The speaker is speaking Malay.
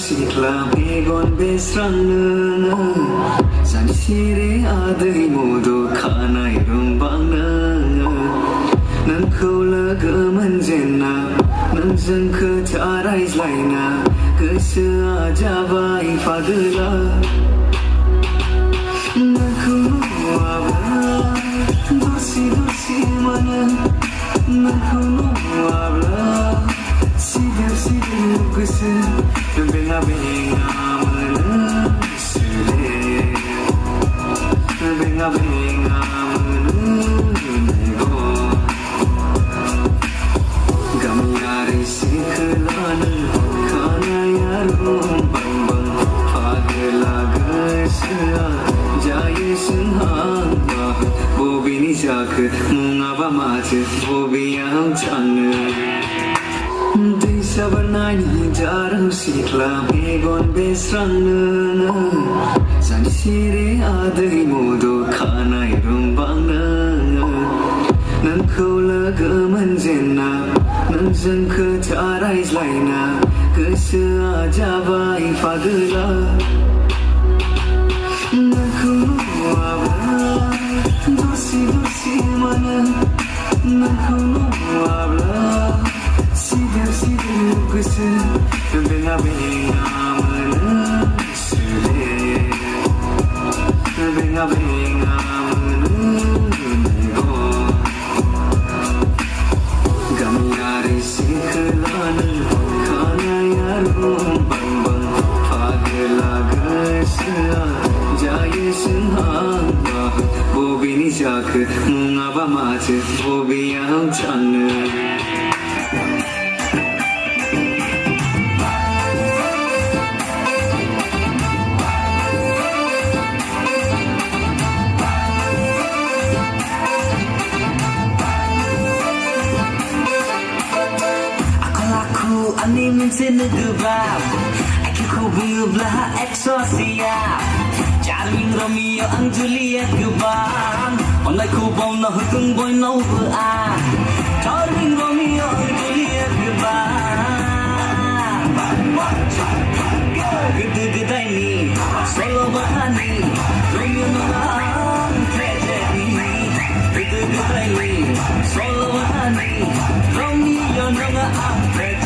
sikla begon besrang san sire adai modo khanai rumbang nan khola gaman jenna nan jangkha tarai laina gosoa jabai fagla nan khuluabla dosi dosi mana nan khuluabla sidem goso benga benga mana sule benga benga gamyari siklan khana yarum bang bang fagla gasa jaye sinhang bobini jak munga ba mach bobiyang chang dei sabanani jaram sikla begon besrang san sire adai modo khana rumbang nan khola gaman jenna nan jangkha tarai laina gosoa jabai fagla nan khuluabla dosi dosi mana nan khuluabla sidem goso benga benga mana sule benga benga mana gamyari siklan khana yarum bang bang fagla gasa jaye sinhang bobini jak munga ba mach bobiyang chang ani mintin gebab aku belah eksosia Charming Romeo ang Juliet gebang online ku bau na hutung boy na ba Charming Romeo ang Juliet gebang gede-gede ni solo bahani Romeo ang tragedy gede-gede ni solo bahani Romeo ang tragedy